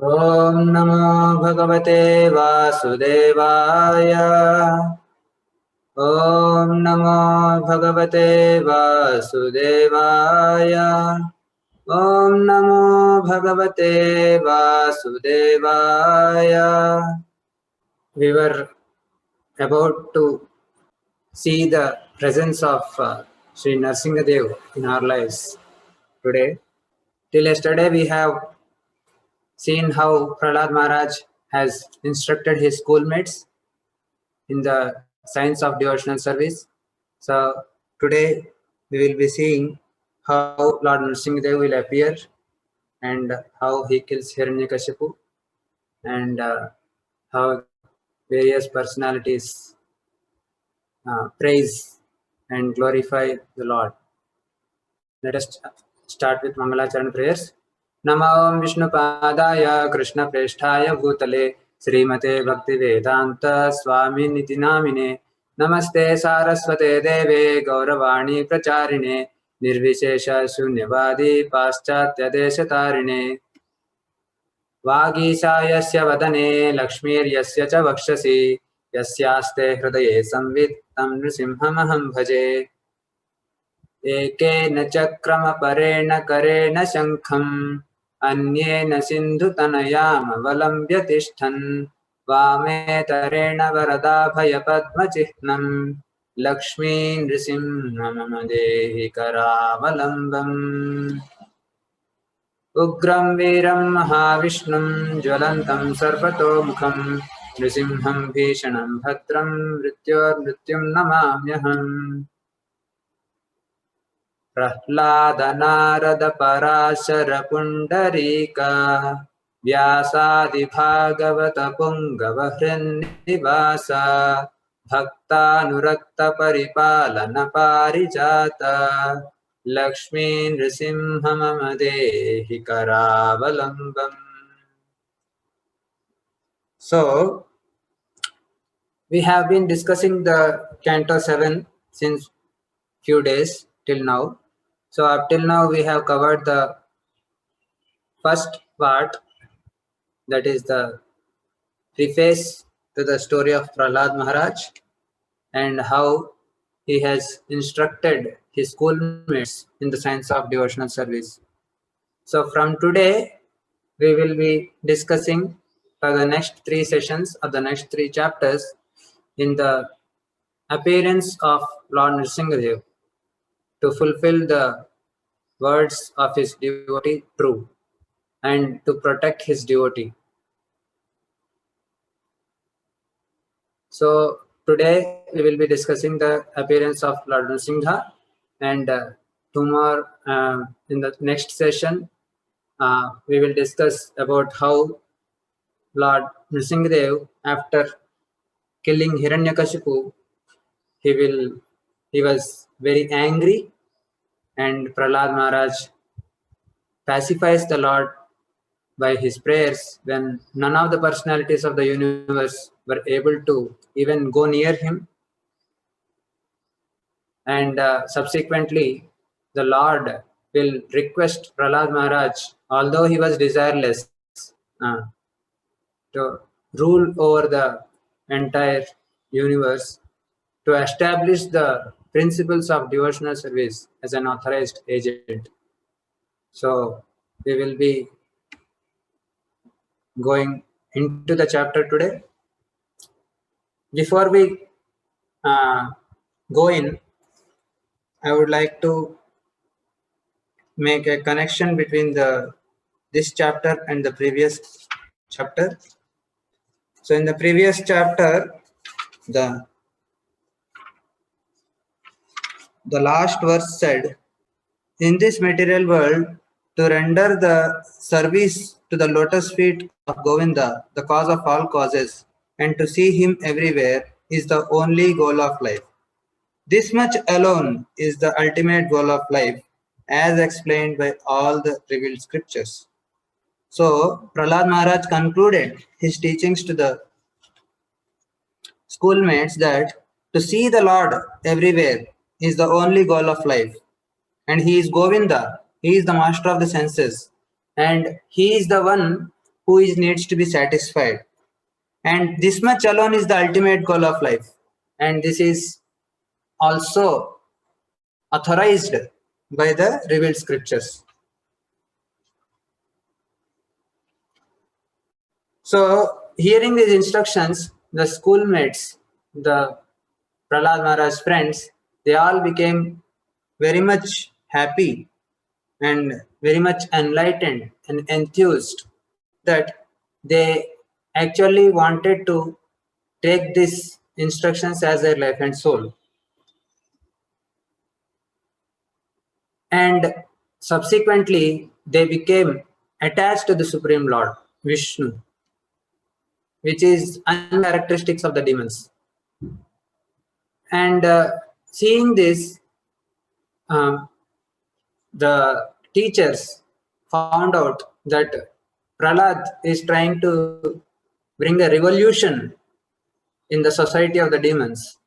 ॐ नमो भगवते वासुदेवाय। ॐ नमो भगवते वासुदेवाय। ॐ नमो भगवते वासुदेवाय. We were about to see the presence of Sri Narsingadev in our lives today. Till yesterday we have seen how Prahlad Maharaj has instructed his schoolmates in the science of devotional service. So today we will be seeing how Lord Nrsimhadev will appear and how he kills Hiranyakashipu and how various personalities praise and glorify the Lord. Let us start with Mangalacharan prayers. Namo Vishnupadaya Krishna Preshthaya Bhutale Srimate Bhaktivedanta Swami Niti Namine Namaste Saraswate Deve Gauravani Pracharine Nirvishesha Shunyavadi Paschatya Deshatarine Vagishayasya Vadane Lakshmiryasya Cha Vakshasi Yasyaste Hridaye Samvit Tam Nrisimhamaham Bhaje एकेन चक्रमपरेण करेण शङ्खम् अन्येन सिन्धुतनयामवलम्ब्य तिष्ठन् वामेतरेण वरदाभयपद्मचिह्नम् लक्ष्मी नृसिंहमम देहि करावलम्बम् उग्रं वीरं महाविष्णुं ज्वलन्तं सर्वतोमुखं नृसिंहं भीषणं भद्रं मृत्योर्मृत्युं नमाम्यहम् प्रह्लाद नारद पराशर पुण्डरीका व्यासादि भागवत पुंगव हृन्निवासा भक्तानुरक्त परिपालन पारिजाता लक्ष्मी नृसिंह मम देहि करावलम्बम्. So we have been discussing the Canto 7 since few days till now. So up till now we have covered the first part, that is the preface to the story of Prahlad Maharaj and how he has instructed his schoolmates in the science of devotional service. So from today we will be discussing for the next 3 sessions or the next 3 chapters in the appearance of Lord Nrsimhadev to fulfill the words of his devotee true and to protect his devotee. So today we will be discussing the appearance of Lord Nrsimha, and tomorrow in the next session we will discuss about how Lord Nrsimhadev, after killing Hiranyakashipu, he was very angry, and Prahlad Maharaj pacifies the Lord by his prayers when none of the personalities of the universe were able to even go near him. And subsequently, the Lord will request Prahlad Maharaj, although he was desireless, to rule over the entire universe, to establish the principles of devotional service as an authorized agent. So we will be going into the chapter today. Before we go in, I would like to make a connection between this chapter and the previous chapter. So in the previous chapter, the last verse said, in this material world, to render the service to the lotus feet of Govinda, the cause of all causes, and to see him everywhere is the only goal of life. This much alone is the ultimate goal of life, as explained by all the revealed scriptures. So, Prahlad Maharaj concluded his teachings to the schoolmates that to see the Lord everywhere is the only goal of life. And he is Govinda, he is the master of the senses, and he is the one who is needs to be satisfied. And this much alone is the ultimate goal of life. And this is also authorized by the revealed scriptures. So, hearing these instructions, the schoolmates, the Prahlad Maharaj's friends, they all became very much happy and very much enlightened and enthused that they actually wanted to take these instructions as their life and soul. And subsequently, they became attached to the Supreme Lord, Vishnu, which is uncharacteristics of the demons. And seeing this, um, the teachers found out that Prahlad is trying to bring a revolution in the society of the demons.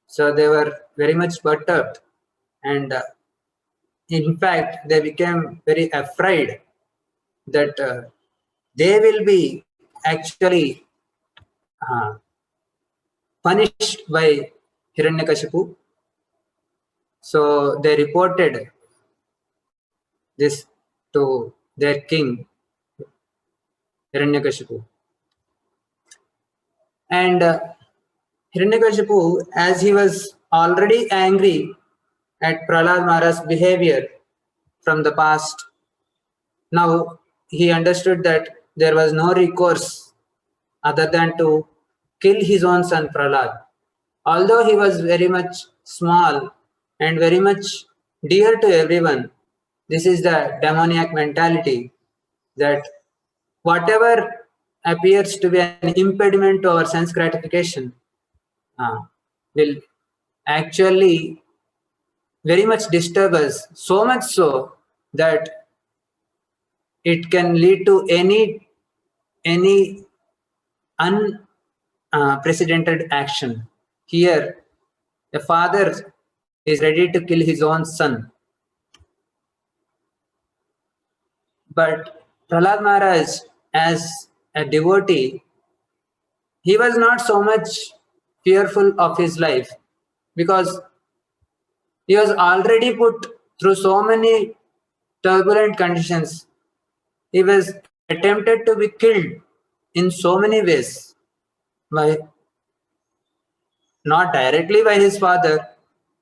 So they were very much perturbed, and in fact, they became very afraid that they will be actually uh, punished by Hiranyakashipu. So they reported this to their king, Hiranyakashipu. And Hiranyakashipu, as he was already angry at Prahlad Maharaj's behavior from the past, now he understood that there was no recourse other than to kill his own son Prahlad. Although he was very much small and very much dear to everyone, this is the demoniac mentality that whatever appears to be an impediment to our sense gratification uh, will actually very much disturb us, so much so that it can lead to any unprecedented action. Here, a father is ready to kill his own son, but Prahlad Maharaj, as a devotee, he was not so much fearful of his life because he was already put through so many turbulent conditions. He was attempted to be killed in so many ways, by not directly by his father,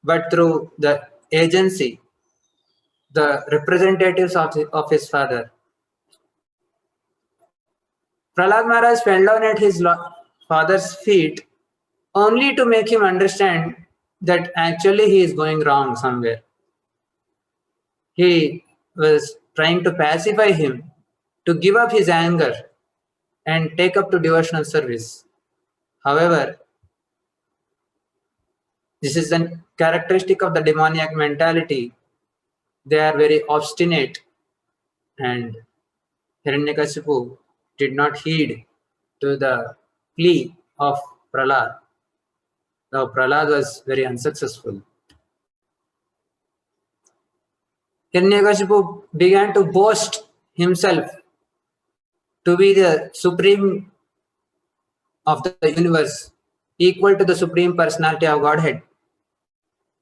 but through the agency, the representatives of his father. Prahlad Maharaj fell down at his father's feet only to make him understand that actually he is going wrong somewhere. He was trying to pacify him to give up his anger and take up to devotional service. However, this is a characteristic of the demoniac mentality. They are very obstinate, and Hiranyakashipu did not heed to the plea of Prahlad. Now Prahlad was very unsuccessful. Hiranyakashipu began to boast himself to be the supreme of the universe, equal to the supreme personality of Godhead.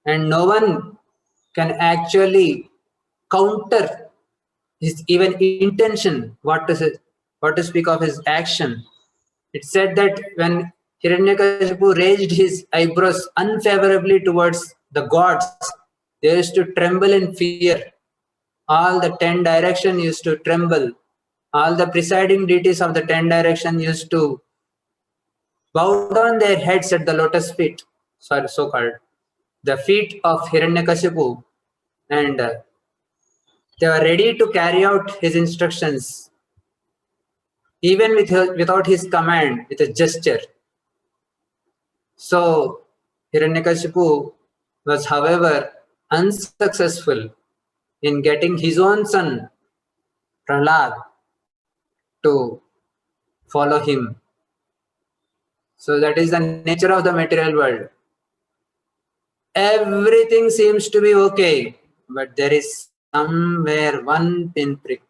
And no one can actually counter his even intention, what to speak of his action. It said that when Hiranyakashipu raised his eyebrows unfavorably towards the gods, they used to tremble in fear. All the 10 direction used to tremble. All the presiding deities of the 10 direction used to bow down their heads at the lotus feet, sorry, so called, the feet of Hiranyakashipu, and they were ready to carry out his instructions, even without his command, with a gesture. So, Hiranyakashipu was, however, unsuccessful in getting his own son, Prahlad, to follow him. So, that is the nature of the material world. Everything seems to be okay, but there is somewhere one pinprick.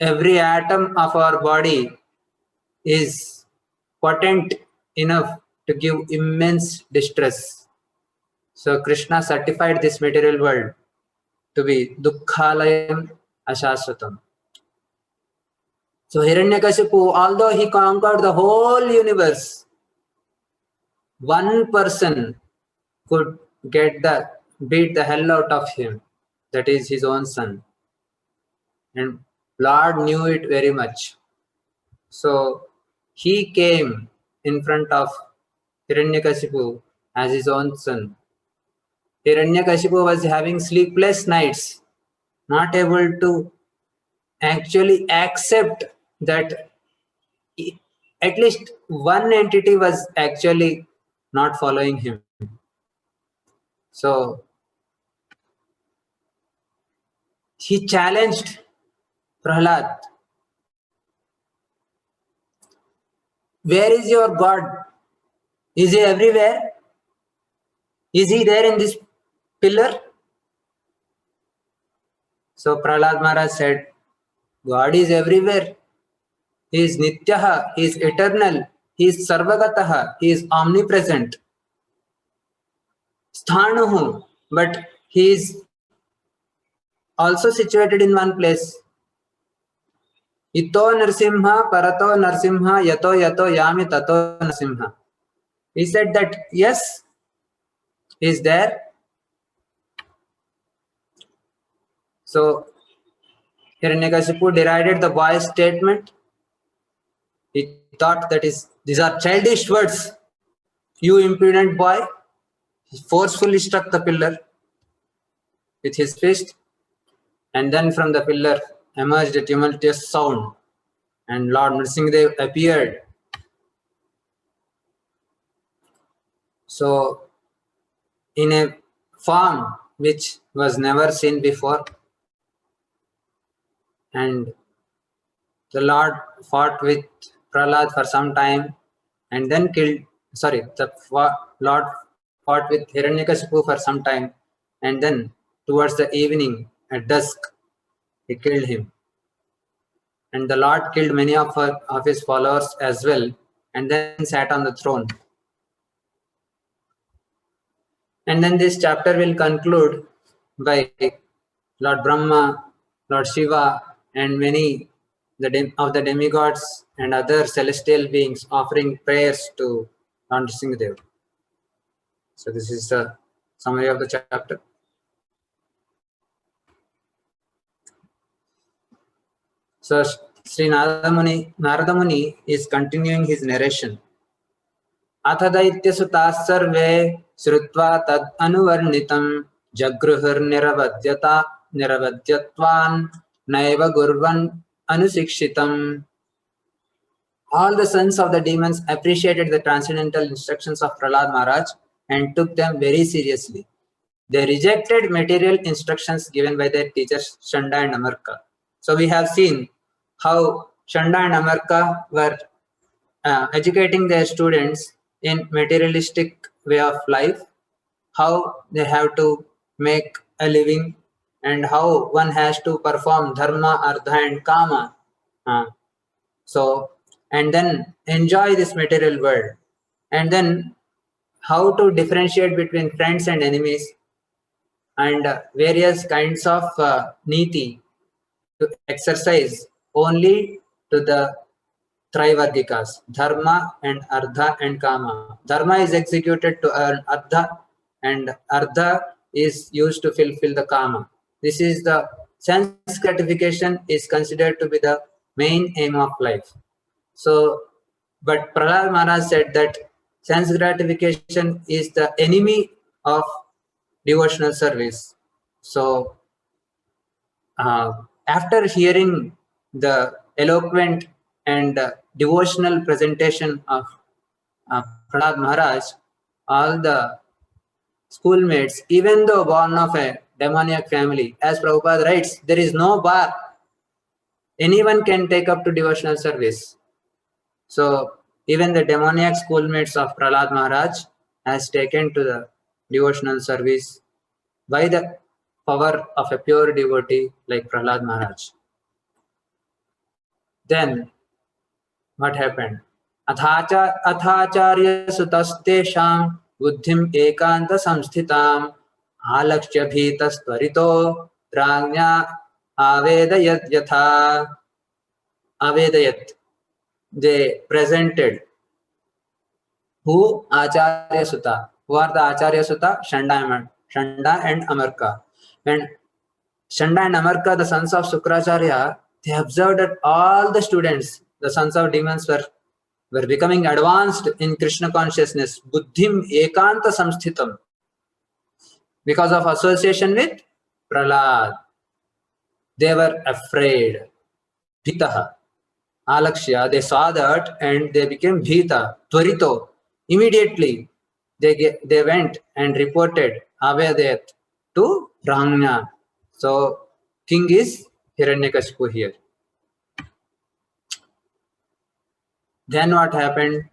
every atom of our body is potent enough to give immense distress. So Krishna certified this material world to be Dukkhalayam Ashashvatam. So Hiranyakashipu, although he conquered the whole universe, one person could beat the hell out of him, that is his own son. And Lord knew it very much. So he came in front of Hiranyakashipu as his own son. Hiranyakashipu was having sleepless nights, not able to actually accept that at least one entity was actually not following him. So he challenged Prahlad. Where is your God? Is he everywhere? Is he there in this pillar? So Prahlad Maharaj said, God is everywhere. He is Nityaha, He is eternal, He is Sarvagataha, He is omnipresent. Sthanuhu, but He is also situated in one place. Ito Narsimha, Parato Narsimha, Yato Yato Yami Tato Narsimha. He said that yes, He is there. So Hiranyakashipu derided the boy's statement. He thought that these are childish words. You impudent boy. He forcefully struck the pillar with his fist, and then from the pillar emerged a tumultuous sound, and Lord Nrsimhadev appeared. So, in a form which was never seen before, and the Lord fought with Prahlad for some time, and then the Lord fought with Hiranyakashipu for some time, and then towards the evening at dusk, he killed him. And the Lord killed many of his followers as well, and then sat on the throne. And then this chapter will conclude by Lord Brahma, Lord Shiva, and many of the demigods and other celestial beings offering prayers to Lord Nrsimhadev. So this is the summary of the chapter. So Sri Narada Muni is continuing his narration. अथ दैत्यसुताः सर्वे श्रुत्वा तद् अनुवर्णितं जगृहुर्निरवध्यत्वान् नैव गुर्वन् अनुशिक्षितम्. All the sons of the demons appreciated the transcendental instructions of Prahlad Maharaj and took them very seriously. They rejected material instructions given by their teachers Shanda and Amarka. So we have seen how Shanda and Amarka were educating their students in materialistic way of life, how they have to make a living, and how one has to perform dharma, artha, and kama. And then enjoy this material world, and then how to differentiate between friends and enemies, and various kinds of niti to exercise only to the Trivargikas, dharma and artha and kama. Dharma is executed to earn artha, and artha is used to fulfill the kama. This is the sense gratification is considered to be the main aim of life. So, but Prahlad Maharaj said that sense gratification is the enemy of devotional service. So, after hearing the eloquent and devotional presentation of Prahlad Maharaj, all the schoolmates, even though born of a demoniac family, as Prabhupada writes, there is no bar. Anyone can take up to devotional service. So even the demoniac schoolmates of Prahlad Maharaj has taken to the devotional service by the power of a pure devotee like Prahlad Maharaj. Then what happened? अथाचार्य सुतस्तेषां बुद्धिम एकांत संस्थिताम आलक्ष्य भीतस्त्वरितो राज्ञा आवेदयत् यथा आवेदयत्. They presented who Acharya Sutta. Who are the Acharya Sutta? Shanda and Amarka. And Shanda and Amarka, the sons of Sukracharya, they observed that all the students, the sons of demons, were becoming advanced in Krishna consciousness. Buddhim ekanta samsthitam. Because of association with Prahlad. They were afraid. Bhitaha. Alakshya, they saw that and they became Bhita. Tvarito. Immediately, they went and reported Avedayat to Rangna. So, king is Hiranyakashipu here. Then what happened?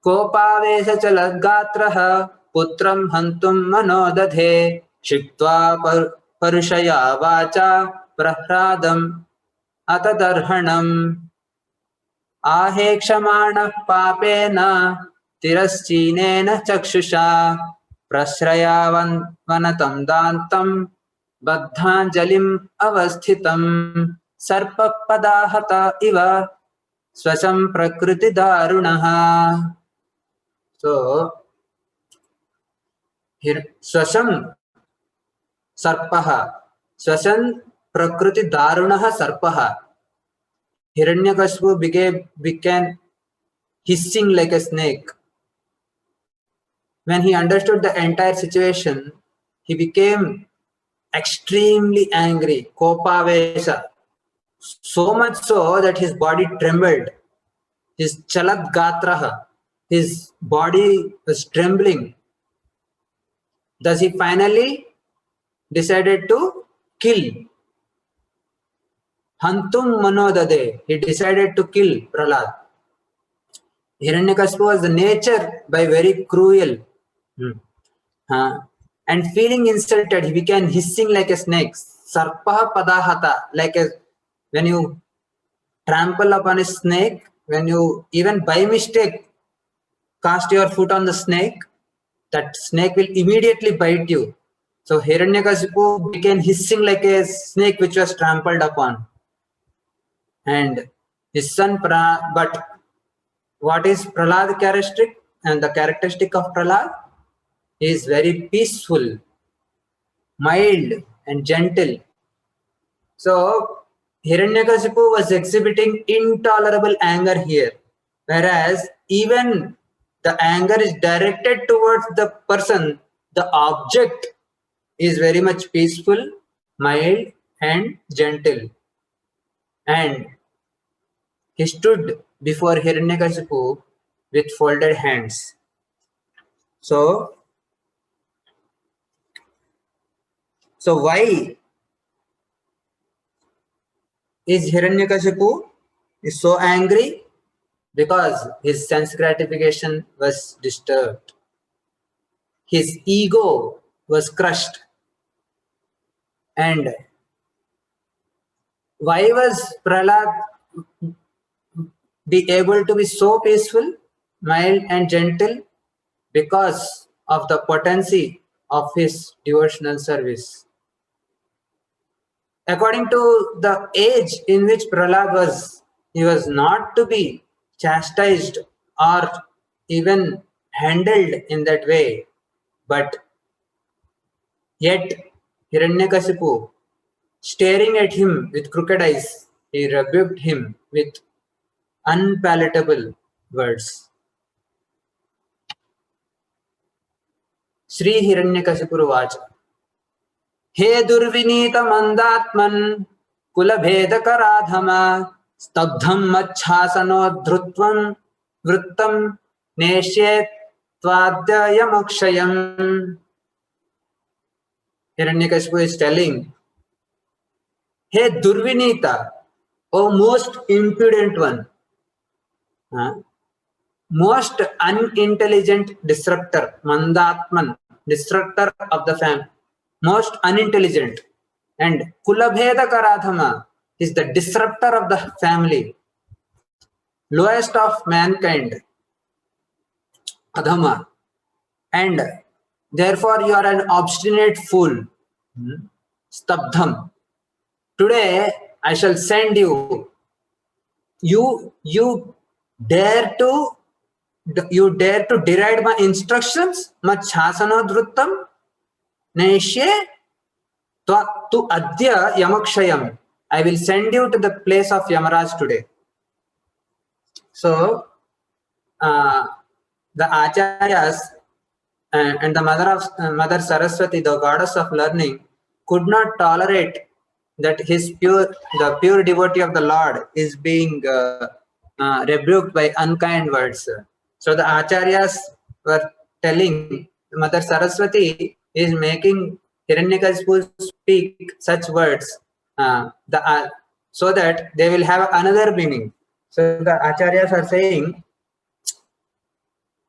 Kopavesha chaladgatraha putram hantum manodadhe shiktva parushaya vacha prahradam atadarhanam आहेक्षमाणः पापेन तिरश्चीनेन चक्षुषा प्रश्रयावनतं दान्तं बद्धाञ्जलिम् अवस्थितं सर्पपदाहत इव स्वशं प्रकृतिदारुणः. So here स्वशं सर्पः, स्वशं प्रकृतिदारुणः सर्पः. Hiranyakashipu became hissing like a snake. When he understood the entire situation, he became extremely angry, kopavesha, so much so that his body trembled. His chaladgatraha, his body was trembling. Thus he finally decided to kill. Hantum manodade, he decided to kill Prahlad. Hiranyakashipu was the nature by very cruel. And feeling insulted, he began hissing like a snake. Sarpaha padahata, like when you trample upon a snake, when you even by mistake cast your foot on the snake, that snake will immediately bite you. So Hiranyakashipu began hissing like a snake which was trampled upon. And his son but what is Prahlad characteristic? And the characteristic of Prahlad is very peaceful, mild and gentle. So Hiranyakashipu was exhibiting intolerable anger here, whereas even the anger is directed towards the person, the object is very much peaceful, mild and gentle. And he stood before Hiranyakashipu with folded hands. So why is Hiranyakashipu so angry? Because his sense gratification was disturbed. His ego was crushed. And why was Prahlad be able to be so peaceful, mild and gentle? Because of the potency of his devotional service. According to the age in which Prahlad was, he was not to be chastised or even handled in that way. But yet Hiranyakashipu, staring at him with crooked eyes, he rebuked him with unpalatable words. Sri Hiranyakashipu Vacha. हे दुर्विनीत मंदात्मन कुलभेद कराधमा स्तब्धम मच्छासनोद्धृत्वं वृत्तं नेष्ये त्वाद्ययमक्षयम्. Hiranyakashipu is telling, hey Durvinita, O most impudent one, most unintelligent disruptor, Mandatman, disruptor of the family, most unintelligent, and Kulabheda Karadhama is the disruptor of the family. lowest of mankind, adhama, and therefore you are an obstinate fool. Stabdham. Today I shall send you. You dare to deride my instructions? Machhasanodruttam Neshe tu adya yamakshayam. I will send you to the place of Yamaraj today. So the acharyas and the mother Saraswati, the goddess of learning, could not tolerate that the pure devotee of the Lord is being rebuked by unkind words. So the acharyas were telling Mother Saraswati is making Hiranyakashipu speak such words so that they will have another meaning. So the acharyas are saying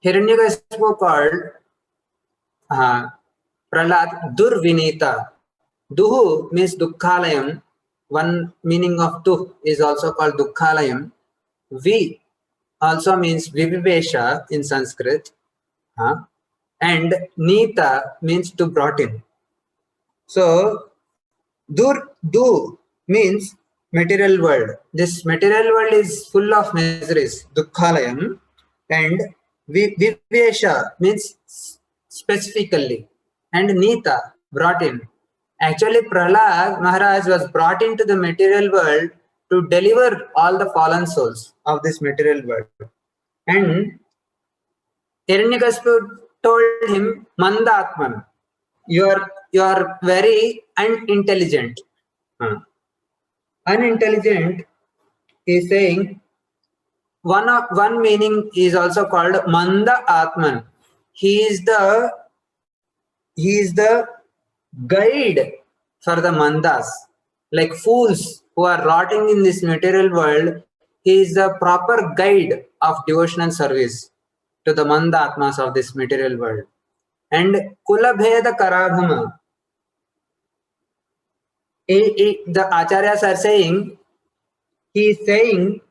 Hiranyakashipu called Prahlad Durvinita. Duhu means Dukkhalayam. One meaning of Duh is also called Dukkhalayam. Vi also means Vivivesha in Sanskrit. And Nita means to brought in. So Du means material world. This material world is full of miseries, Dukkhalayam. And Vivesha means specifically, and Nita brought in. Actually, Prahlad Maharaj was brought into the material world to deliver all the fallen souls of this material world. And Hiranyakashipu told him, Mandatman, you are very unintelligent. Unintelligent is saying one meaning is also called Manda Atman. He is the guide for the mandas, like fools who are rotting in this material world. He is the proper guide of devotional service to the manda atmas of this material world. And Kulabheda Karabhama, the acharyas are saying, he is saying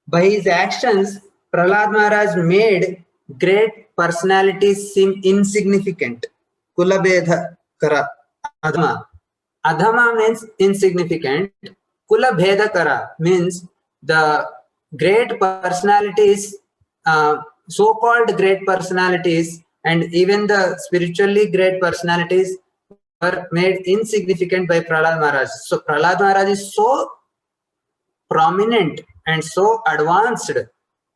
by his actions, Prahlad Maharaj made great personalities seem insignificant. Kulabheda Kara Adhama. Adhama means insignificant. Kulabheda Kara means the great personalities, so-called great personalities, and even the spiritually great personalities were made insignificant by Prahlad Maharaj. So Prahlad Maharaj is so prominent and so advanced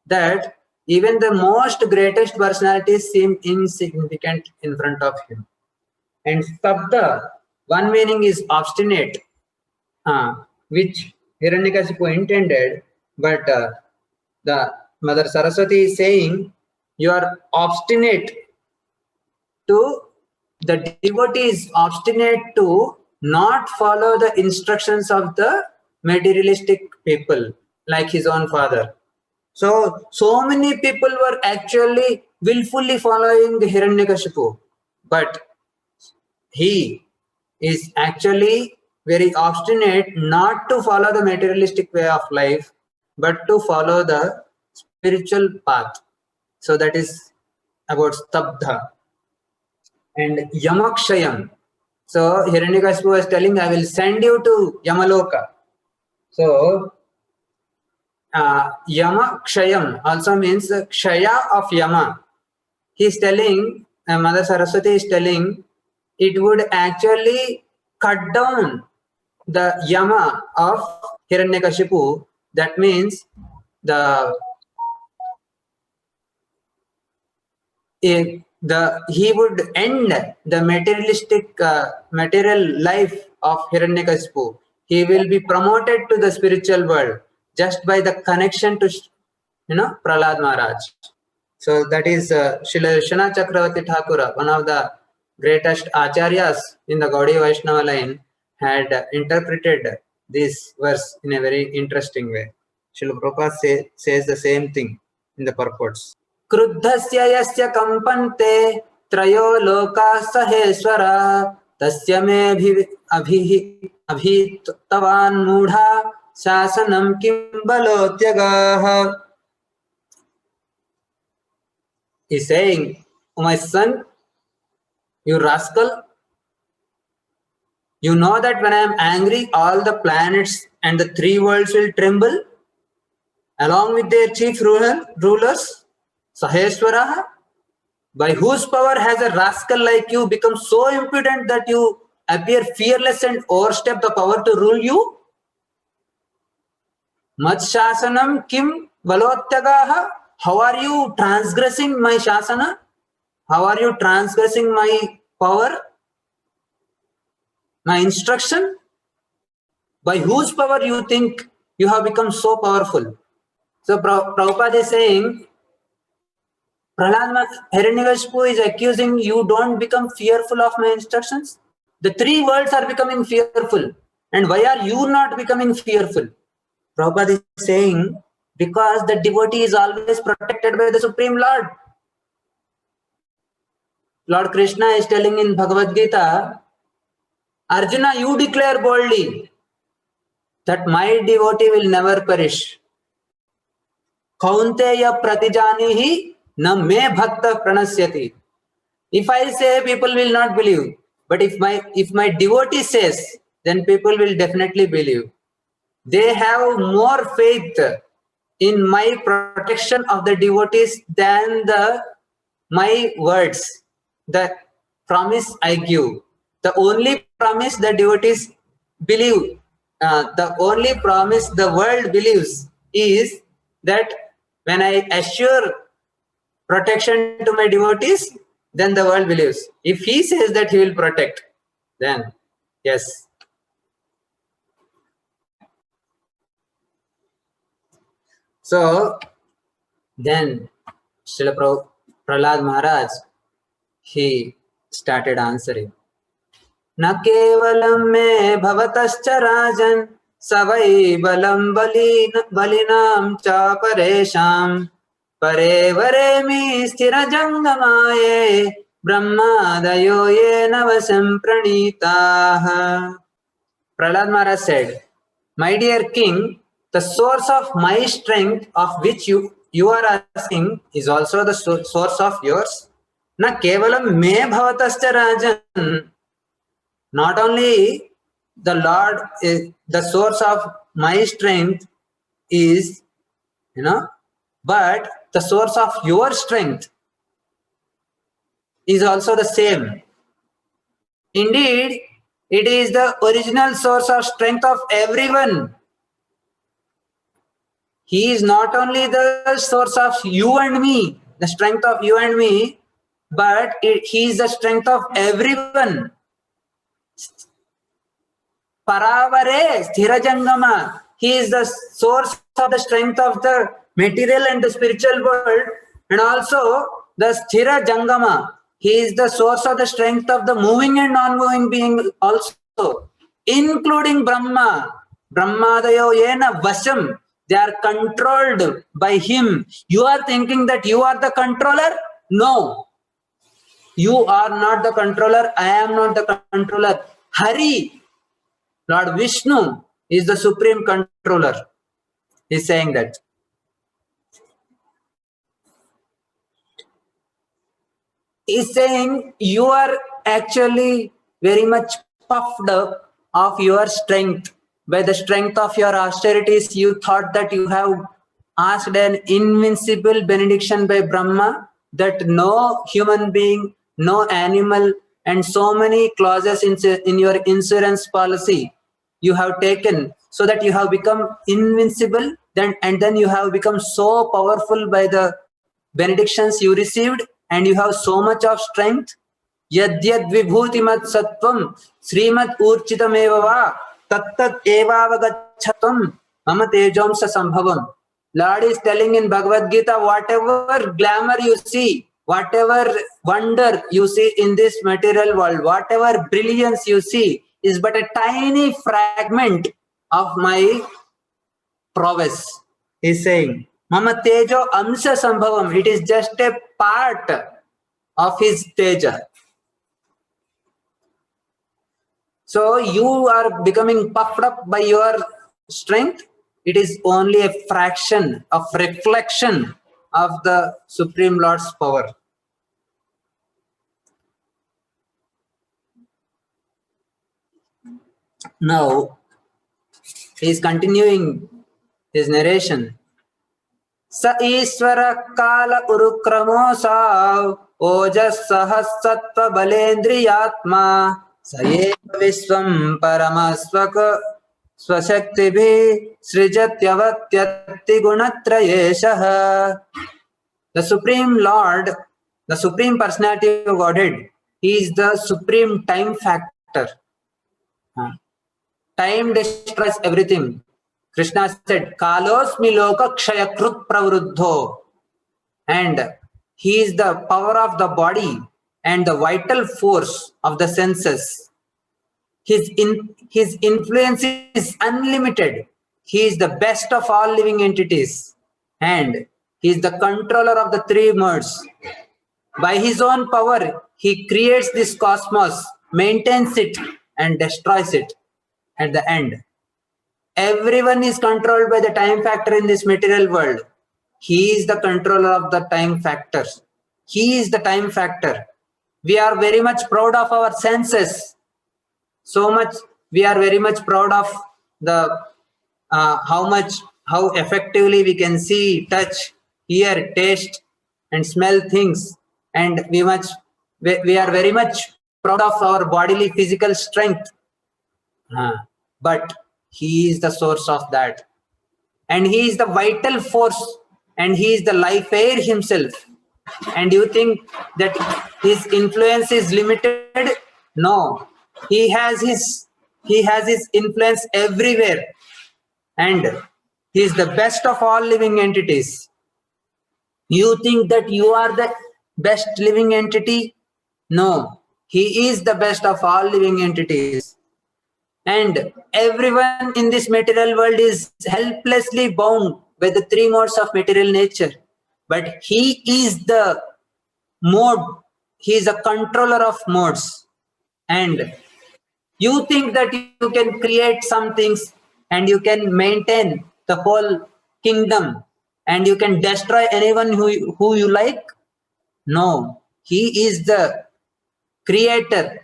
that even the most greatest personalities seem insignificant in front of him. And Stabda, one meaning is obstinate, which Hiranyakashipu intended, but the Mother Saraswati is saying, you are obstinate to, the devotee is obstinate to not follow the instructions of the materialistic people, like his own father. So many people were actually willfully following the Hiranyakashipu, but he is actually very obstinate not to follow the materialistic way of life, but to follow the spiritual path. So that is about Stabdha. And Yamakshayam. So Hiranyakashipu was telling, I will send you to Yamaloka. So Yama Kshayam also means Kshaya of Yama. He is telling, Mother Saraswati is telling, it would actually cut down the Yama of Hiranyakashipu. That means he would end the materialistic material life of Hiranyakashipu. He will be promoted to the spiritual world just by the connection to Prahlad Maharaj. So that is Srila Vishwanath Chakravarti Thakura, one of the greatest acharyas in the Gaudiya Vaishnava line, had interpreted this verse in a very interesting way. Srila Prabhupada says the same thing in the purports. क्रुद्धस्य यस्य कंपन्ते त्रयो लोकाः सहेश्वरा तस्य मे अभिहितवान् मूढा शासनं किं बलोत्यगाः. He's saying, "Oh, my son, you rascal, you know that when I am angry, all the planets and the three worlds will tremble along with their chief rulers, Saheswaraha, by whose power has a rascal like you become so impudent that you appear fearless and overstep the power to rule you? Matshasanam kim valotyagaha? How are you transgressing my shasana? How are you transgressing my power, my instruction? By whose power you think you have become so powerful?" So Prabhupada is saying, Prahlad Hiranyakashipu is accusing you, don't become fearful of my instructions. The three worlds are becoming fearful. And why are you not becoming fearful? Prabhupada is saying, because the devotee is always protected by the Supreme Lord. Lord Krishna is telling in Bhagavad Gita, Arjuna, you declare boldly that my devotee will never perish. Kaunteya pratijanihi na me bhakta pranasyati. If I say, people will not believe. But if my devotee says, then people will definitely believe. They have more faith in my protection of the devotees than my words, the promise I give. The only promise the devotees believe, the only promise the world believes is that when I assure protection to my devotees, then the world believes. If he says that he will protect, then yes. So then Srila Prahlad Maharaj, he started answering. Na kevalam me bhavatascha rajan savai balam balinam cha paresham pare varemi sthira jangamaye brahmadayo ye navasam pranitaha. Prahlad Maharaj said, my dear king, the source of my strength of which you are asking is also the source of yours. Na kevalam me bhavatascha rajan. Not only the Lord is the source of my strength is, but the source of your strength is also the same. Indeed, it is the original source of strength of everyone. He is not only the source of you and me, the strength of you and me, but he is the strength of everyone. Paravare Sthirajangama. He is the source of the strength of the material and the spiritual world, and also the Sthira Jangama. He is the source of the strength of the moving and non-moving being also, including Brahma. Brahmadayo yena vasham. They are controlled by him. You are thinking that you are the controller? No. You are not the controller. I am not the controller. Hari, Lord Vishnu, is the supreme controller. He is saying that. He is saying you are actually very much puffed up of your strength. By the strength of your austerities, you thought that you have asked an invincible benediction by Brahma, that no human being, no animal, and so many clauses in your insurance policy you have taken, so that you have become invincible, and then you have become so powerful by the benedictions you received, and you have so much of strength. Yadyad vibhutimat sattvam srimat urchitameva va tattat evavagacchatam mama tejamsa sambhavam. Lord is telling in Bhagavad Gita, whatever glamour you see, whatever wonder you see in this material world, whatever brilliance you see is but a tiny fragment of my prowess. He is saying, Mama Tejo Amsa Sambhavam. It is just a part of his Teja. So you are becoming puffed up by your strength. It is only a fraction of reflection of the Supreme Lord's power. Now he is continuing his narration. Sa Ishvara Kala Urukramosav Ojas Sahasattva Balendriyatma Sayeva Vishwam Paramasvaka Swashaktibhi Srijatyavatyati Gunatrayeshaha. The Supreme Lord, the Supreme Personality of Godhead, He is the supreme time factor. Time destroys everything. Krishna said, Kalosmi loka kshayakrut pravruddho. And he is the power of the body and the vital force of the senses. His influence is unlimited. He is the best of all living entities. And he is the controller of the three modes. By his own power, he creates this cosmos, maintains it, and destroys it at the end. Everyone is controlled by the time factor in this material world. He is the controller of the time factors. He is the time factor. We are very much proud of our senses. So much we are very much proud of the how effectively we can see, touch, hear, taste, and smell things. And we are very much proud of our bodily physical strength. But he is the source of that. And he is the vital force, and he is the life air himself. And you think that his influence is limited? No. He has his influence everywhere. And he is the best of all living entities. You think that you are the best living entity? No. He is the best of all living entities. And everyone in this material world is helplessly bound by the three modes of material nature. But he is the mode, he is a controller of modes. And you think that you can create some things and you can maintain the whole kingdom and you can destroy anyone who you like? No, he is the creator.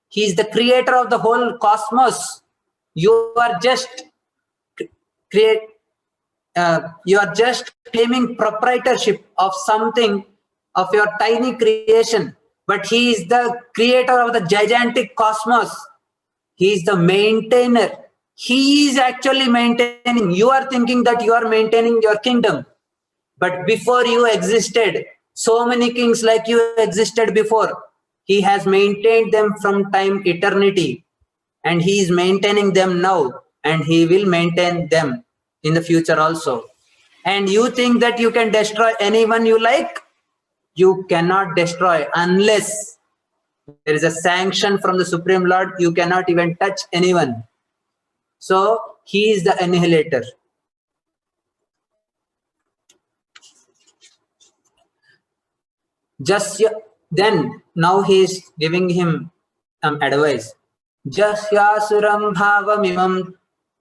He is the creator of the whole cosmos. You are just claiming proprietorship of something, of your tiny creation. But he is the creator of the gigantic cosmos. He is the maintainer. He is actually maintaining. You are thinking that you are maintaining your kingdom. But before you existed, so many kings like you existed before. He has maintained them from time eternity. And he is maintaining them now. And he will maintain them in the future also. And you think that you can destroy anyone you like? You cannot destroy unless there is a sanction from the Supreme Lord. You cannot even touch anyone. So he is the annihilator. Then now he is giving him some advice. Jasyasuram bhavamimam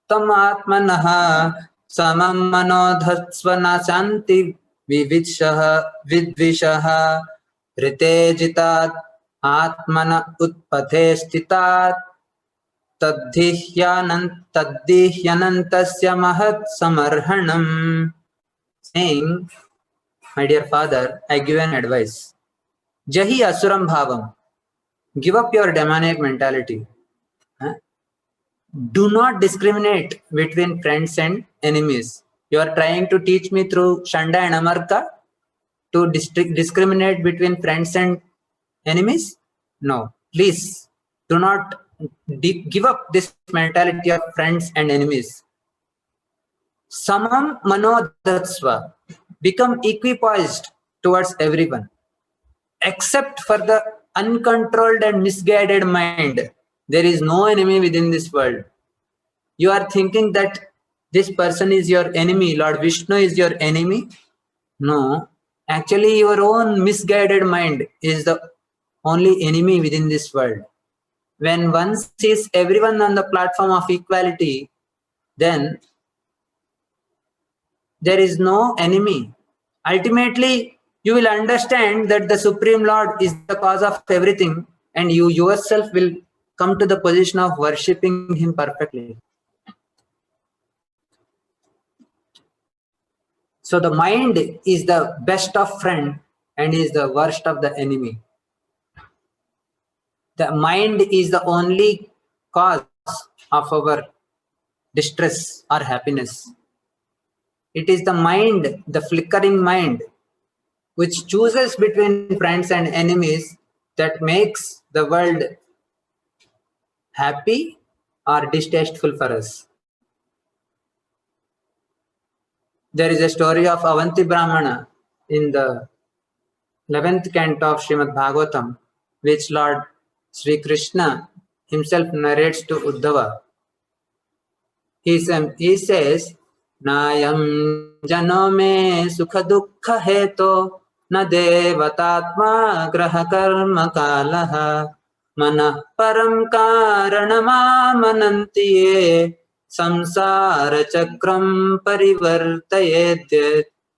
tam atmanaha samam manodhatsvana santi vidvishaha ritejitat atmana utpathe stitat taddihyanantasya mahat samarhanam. Saying, my dear father, I give an advice. Jahi asuram bhavam. Give up your demonic mentality. Do not discriminate between friends and enemies. You are trying to teach me through Shanda and Amarka to discriminate between friends and enemies? No. Please do not give up this mentality of friends and enemies. Samam manodatsva. Become equipoised towards everyone. Except for the uncontrolled and misguided mind, there is no enemy within this world. You are thinking that this person is your enemy, Lord Vishnu is your enemy? No. Actually, your own misguided mind is the only enemy within this world. When one sees everyone on the platform of equality, then there is no enemy. Ultimately, you will understand that the Supreme Lord is the cause of everything, and you yourself will come to the position of worshipping him perfectly. So the mind is the best of friend and is the worst of the enemy. The mind is the only cause of our distress or happiness. It is the mind, the flickering mind, which chooses between friends and enemies, that makes the world happy or distasteful for us. There is a story of Avanti Brahmana in the 11th canto of Srimad Bhagavatam, which Lord Sri Krishna himself narrates to Uddhava. He says, Nayam jano me sukha dukkha heto na devatatma graha karma kalaha manah param karanamamananti ye samsara chakram parivartayet.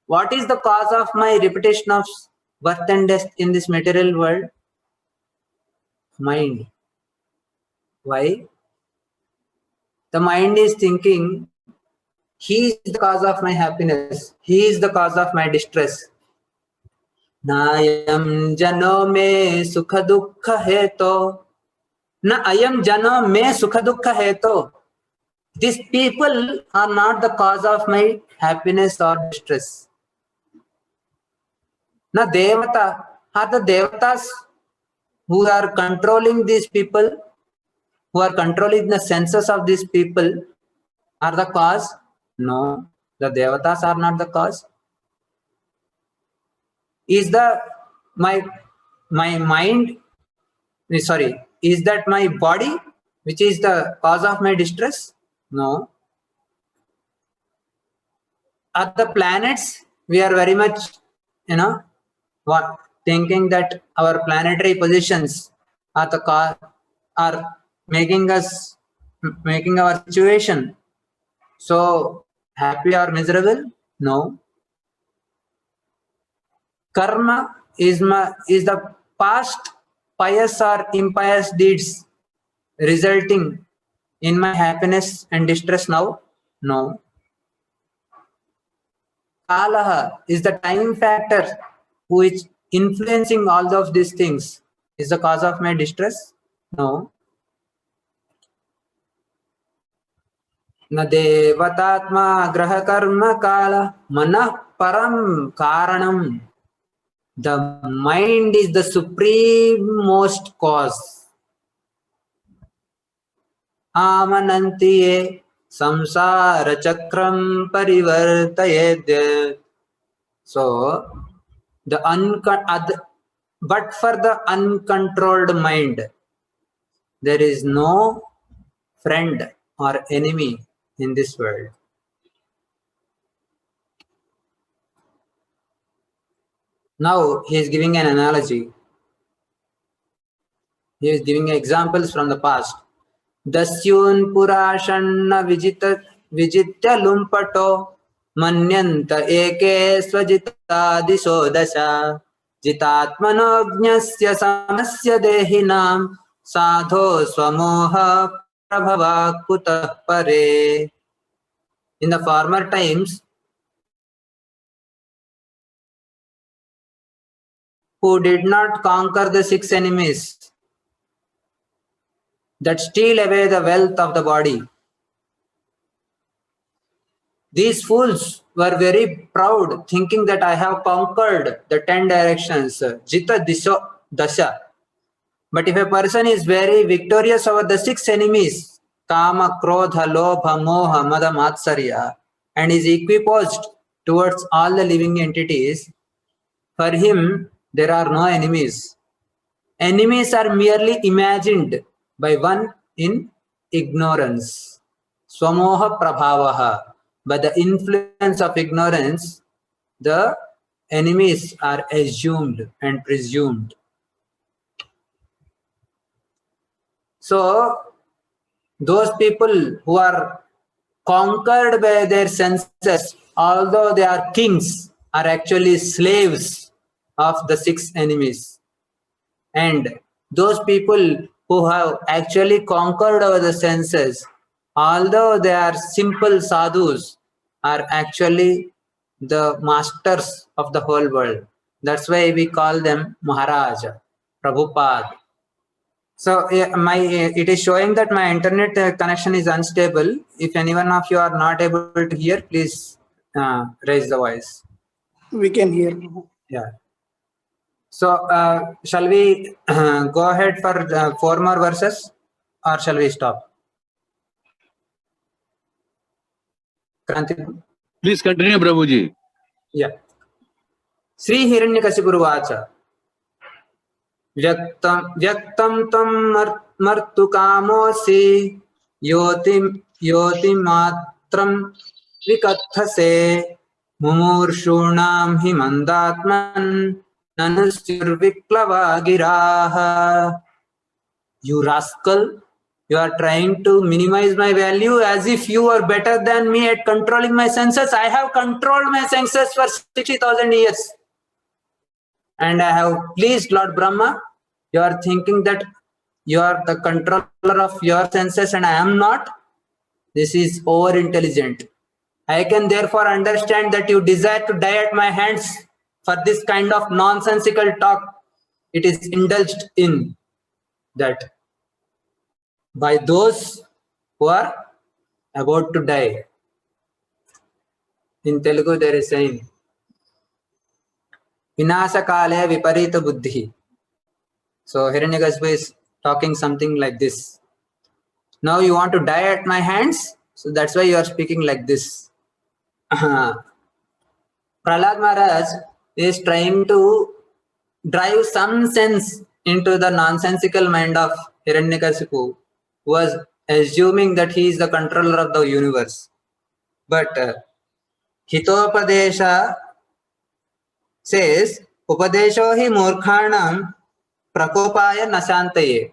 What is the cause of my repetition of birth and death in this material world? Mind. Why? The mind is thinking, he is the cause of my happiness, he is the cause of my distress. Nayam jano me sukha dukkha heto. Na ayam jano me sukha dukkha heto. These people are not the cause of my happiness or distress. Na devata, are the devatas who are controlling these people, who are controlling the senses of these people, are the cause? No, the devatas are not the cause. Is my mind, sorry, is that my body which is the cause of my distress? No. Are the planets, we are very much, thinking that our planetary positions are the cause, are making our situation so happy or miserable? No. Karma is the past pious or impious deeds resulting in my happiness and distress now? No. Kalaha is the time factor which influencing all of these things is the cause of my distress? No. Na devatatma graha karma kala manah param karanam. The mind is the supreme-most cause. Amanantiye samsara chakram parivartayed. So, but for the uncontrolled mind, there is no friend or enemy in this world. Now he is giving an analogy. He is giving examples from the past. Dasyun purashanna vijitya lumpato manyanta eke swajitadisho dasha jitatmanojñasya samasya dehinam sadho swamoha prabhava kutah pare. In the former times, who did not conquer the 6 enemies that steal away the wealth of the body. These fools were very proud, thinking that I have conquered the 10 directions, Jita Dasha. But if a person is very victorious over the 6 enemies, Kama, Krodha, Lobha, Moha, Mada, Matsarya, and is equiposed towards all the living entities, for him there are no enemies. Enemies are merely imagined by one in ignorance. Swamoha prabhavaha. By the influence of ignorance, the enemies are assumed and presumed. So, those people who are conquered by their senses, although they are kings, are actually slaves of the 6 enemies. And those people who have actually conquered over the senses, although they are simple sadhus, are actually the masters of the whole world. That's why we call them Maharaja, Prabhupada. So it is showing that my internet connection is unstable. If anyone of you are not able to hear, please raise the voice. We can hear. Yeah. So shall we go ahead for 4 more verses, or shall we stop? Kranti? Please continue, Prabhuji. Yeah. Sri Hiranyakasipuruvacha. Vyaktam tam martu kamosi yotimatram vikathase mumurshunam hi mandatman nanusyurviklava giraha. You rascal, you are trying to minimize my value as if you are better than me at controlling my senses. I have controlled my senses for 60,000 years. And I have pleased Lord Brahma. You are thinking that you are the controller of your senses and I am not. This is over intelligent. I can therefore understand that you desire to die at my hands for this kind of nonsensical talk. It is indulged in that by those who are about to die. In Telugu there is saying, Vinasa kale viparita buddhi. So Hiranyakasipu is talking something like this. Now you want to die at my hands, so that's why you are speaking like this. Prahlad Maharaj is trying to drive some sense into the nonsensical mind of Hiranyakasipu, who was assuming that he is the controller of the universe. But Hitopadesha says, Upadesho hi murkhanam prakopaya nasantaye.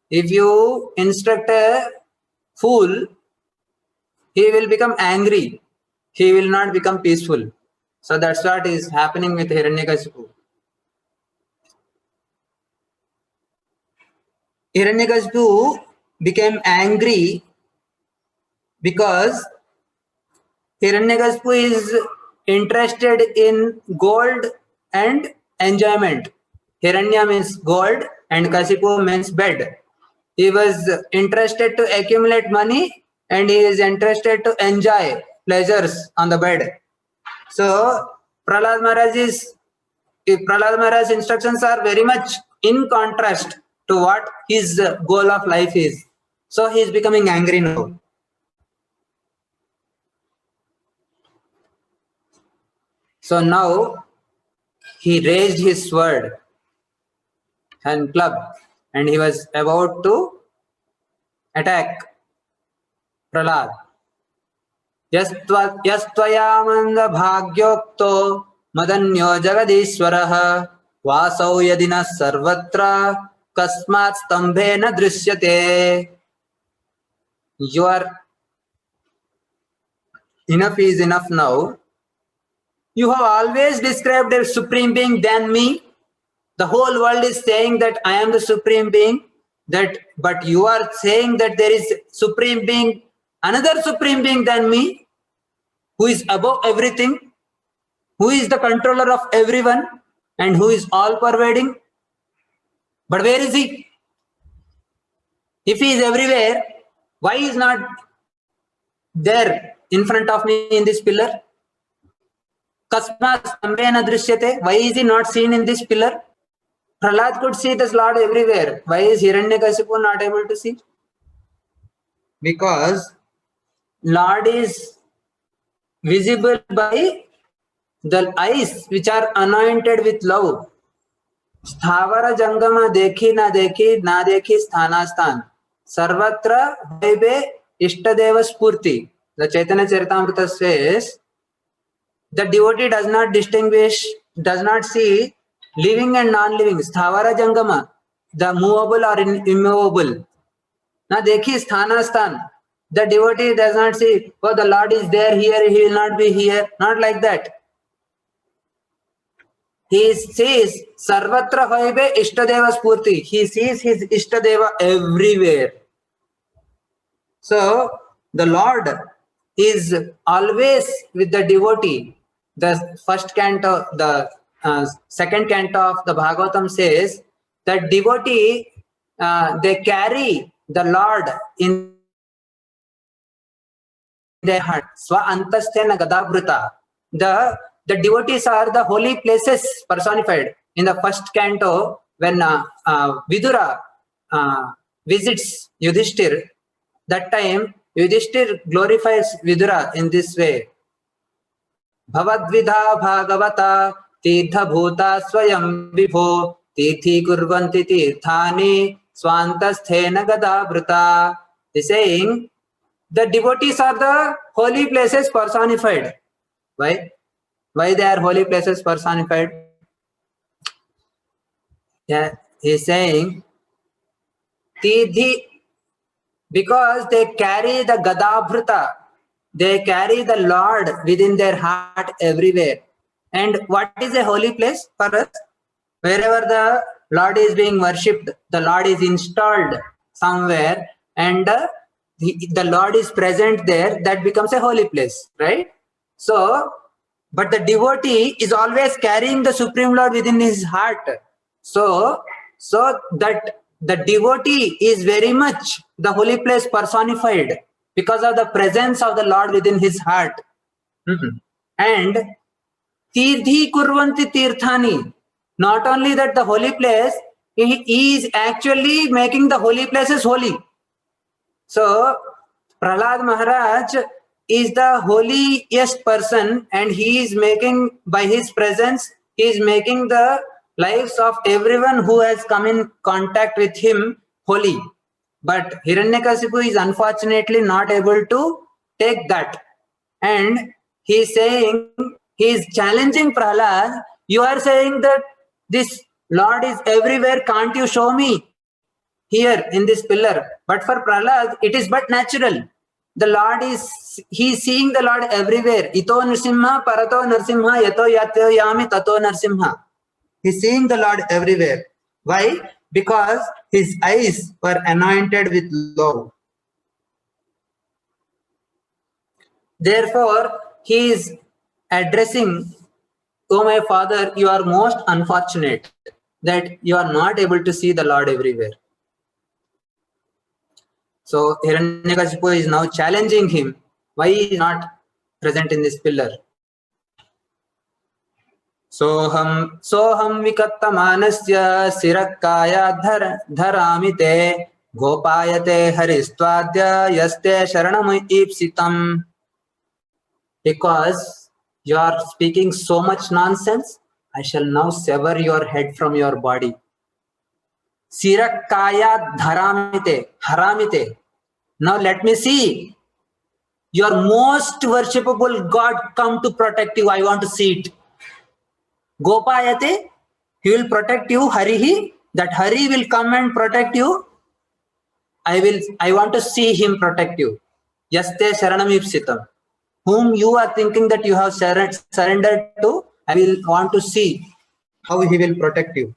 If you instruct a fool, he will become angry. He will not become peaceful. So that's what is happening with Hiranyakasipu. Hiranyakasipu became angry because Hiranyakasipu is interested in gold and enjoyment. Hiranya means gold and Kasipu means bed. He was interested to accumulate money and he is interested to enjoy pleasures on the bed. So Prahlad Maharaj's instructions are very much in contrast to what his goal of life is. So he is becoming angry now. So now he raised his sword and club and he was about to attack Prahlad. Yastvayamanda bhagyokto madanyo jagadishwaraha vasau yadina sarvatra kasmat stambhena drishyate. Enough is enough now. You have always described a supreme being than me. The whole world is saying that I am the supreme being. But you are saying that there is supreme being, another supreme being than me, who is above everything, who is the controller of everyone, and who is all pervading. But where is he? If he is everywhere, why is not there in front of me in this pillar? Kasmat stambhena drishyate. Why is he not seen in this pillar? Prahlad could see this Lord everywhere. Why is Hiranyakasipu not able to see? Because Lord is visible by the eyes which are anointed with love. Sthavara jangama dekhi na dekhi sthana sthan. Sarvatra bhaibe ishtadeva spurti. The Chaitanya Charitamrita says, the devotee does not distinguish, does not see living and non-living. Sthavara jangama, the movable or immovable. Na dekhi sthana sthan. The devotee does not see, oh, the Lord is there here, he will not be here. Not like that. He sees Sarvatra Haive Ishtadeva Spurti. He sees his Ishtadeva everywhere. So the Lord is always with the devotee. The first canto, the second canto of the Bhagavatam says that devotee, they carry the Lord in their heart. Swa antasthena gadabhrita. The devotees are the holy places personified. In the first canto, when Vidura visits Yudhishthir, that time Yudhishthir glorifies Vidura in this way. Bhavadvidha bhagavata tirtha bhuta swayam vibho tirthi kurvanti tirthani swantasthena gadabhrita. He's saying the devotees are the holy places personified. Why? Why they are holy places personified? Yeah, he's saying Tidhi, because they carry the Gadabhrita, they carry the Lord within their heart everywhere. And what is a holy place for us? Wherever the Lord is being worshipped, the Lord is installed somewhere, and the Lord is present there, that becomes a holy place, right? So, but the devotee is always carrying the Supreme Lord within his heart. So that the devotee is very much the holy place personified because of the presence of the Lord within his heart. And Tirthi kurvanti tirthani. Not only that, the holy place, he is actually making the holy places holy. So Prahlad Maharaj is the holiest person, and he is making, by his presence, he is making the lives of everyone who has come in contact with him holy. But Hiranyakasipu is unfortunately not able to take that. And he is saying, he is challenging Prahlad. You are saying that this Lord is everywhere, can't you show me here in this pillar? But for Prahlad, it is but natural. The Lord is, he is seeing the Lord everywhere. Ito Nrsimha, Parato Nrsimha, Yato Yatyo Yami, Tato Nrsimha. He is seeing the Lord everywhere. Why? Because his eyes were anointed with love. Therefore, he is addressing, oh my father, you are most unfortunate that you are not able to see the Lord everywhere. So Hiranyakasipu is now challenging him. Why he is not present in this pillar? Soham vikattamanasya sirakaya dharamite gopayate haristwadya yaste sharanam ipsitam. Because you are speaking so much nonsense, I shall now sever your head from your body. Sirakaya dharamite, haramite. Now let me see your most worshipable God come to protect you. I want to see it. Gopayate, he will protect you. Harihi, that Hari will come and protect you. I want to see him protect you. Yaste sharanam ipsitam. Whom you are thinking that you have surrendered to, I will want to see how he will protect you.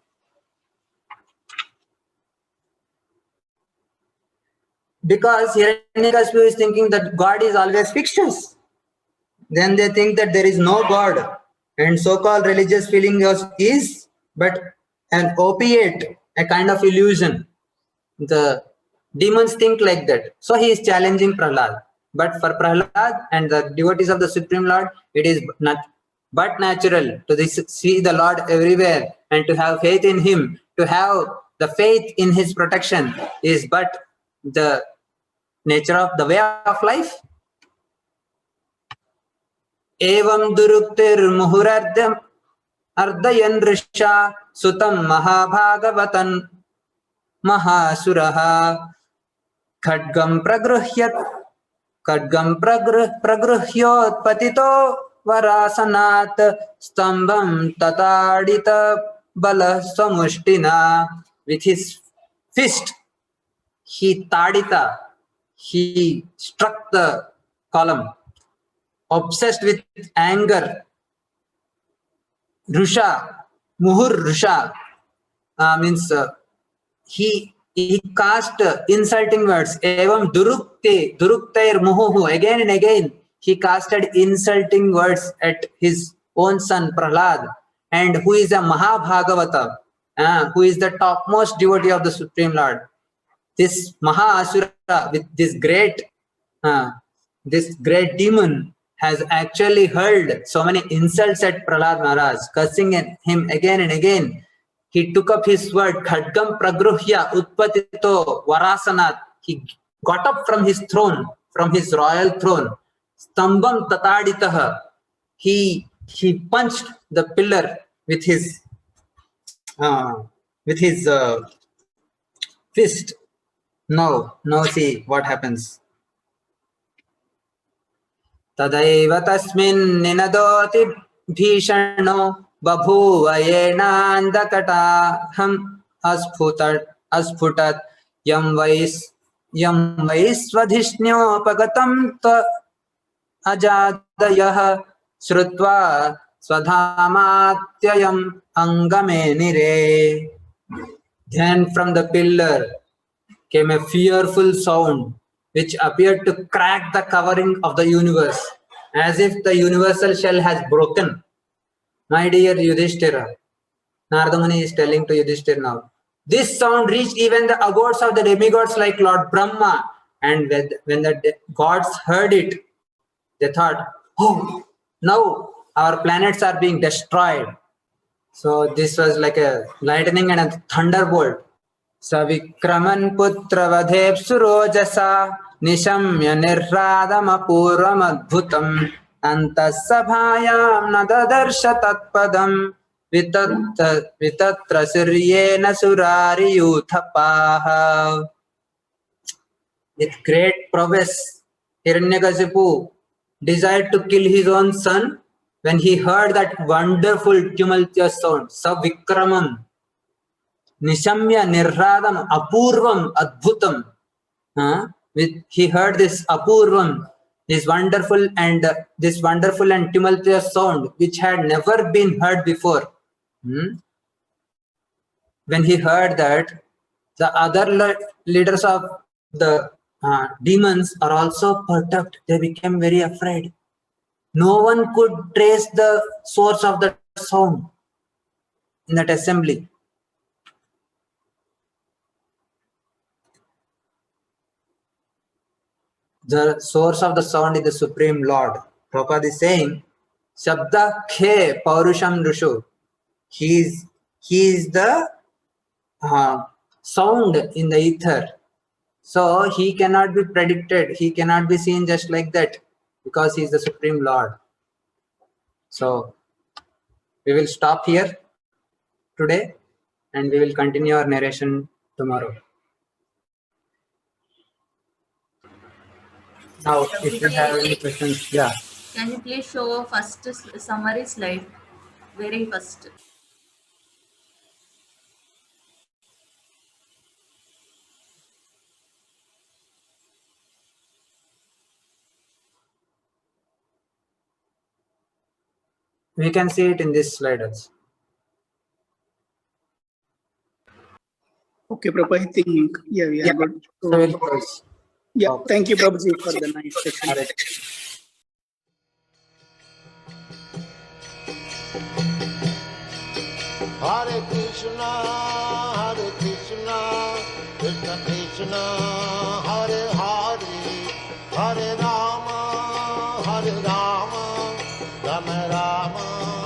Because Hiranyakasipu is thinking that God is always fictitious. Then they think that there is no God, and so-called religious feeling is but an opiate, a kind of illusion. The demons think like that. So he is challenging Prahlad. But for Prahlad and the devotees of the Supreme Lord, it is not but natural to see the Lord everywhere and to have faith in him. To have the faith in his protection is but the nature of the way of life. Evam duruktir muhuradyam ardayan risha sutam mahabhagavatan mahasuraha khadgam pragruhyot patito varasanat stambam tatadita bala samushtina. With his fist he struck the column. Obsessed with anger, Rusha, Muhurrusha means he cast insulting words. Evam duruktair muhuhu. Again and again he casted insulting words at his own son Prahlad, and who is a Mahabhagavata, who is the topmost devotee of the Supreme Lord. This Mahasura with this great demon has actually hurled so many insults at Prahlad Maharaj, cursing at him again and again. He took up his sword, Khadgam Pragruhya Utpatito Varasanat. He got up from his throne, from his royal throne. Stambam Tataditaha. He punched the pillar with his fist. Now see what happens. तदैव तस्मिन् निनदोति भीषणो बभूव येनान्धकटाहम् अस्फुटत् यं वैश्वधिष्ण्योपगतं अजादयः श्रुत्वा स्वधामात्ययम् अङ्गमे निरे. Then from the pillar came a fearful sound which appeared to crack the covering of the universe, as if the universal shell has broken. My dear Yudhishthira, Narada Muni is telling to Yudhishthira now, this sound reached even the abodes of the demigods like Lord Brahma, and when the gods heard it, they thought, oh, now our planets are being destroyed. So this was like a lightning and a thunderbolt. Savikraman putra vadhepsurojasa nishamya nirradamapurvam adbhutam antasabhayam nadadarsha tatpadam vitatra siryena surari yuthapaha. With great prowess, Hiranyakasipu desired to kill his own son when he heard that wonderful tumultuous sound, Savikramam. Nishamya nirradam apurvam adbhutam. He heard this apurvam, this wonderful and tumultuous sound which had never been heard before. When he heard that, the other leaders of the demons are also perturbed. They became very afraid. No one could trace the source of the sound in that assembly. The source of the sound is the Supreme Lord. Prabhupada is saying, Shabda Khe Paurusham Rushu. He is the sound in the ether. So he cannot be predicted. He cannot be seen just like that because he is the Supreme Lord. So we will stop here today and we will continue our narration tomorrow. Now, if you have any questions, yeah. Can you please show first summary slide? Very first. We can see it in this slide also. Okay, Prabhu, I think, we are good. So we'll close. Yeah, Okay. thank you, Prabhuji, for the nice session. Hare Krishna, Krishna Krishna, Hare Hare, Hare Rama, Rama, Rama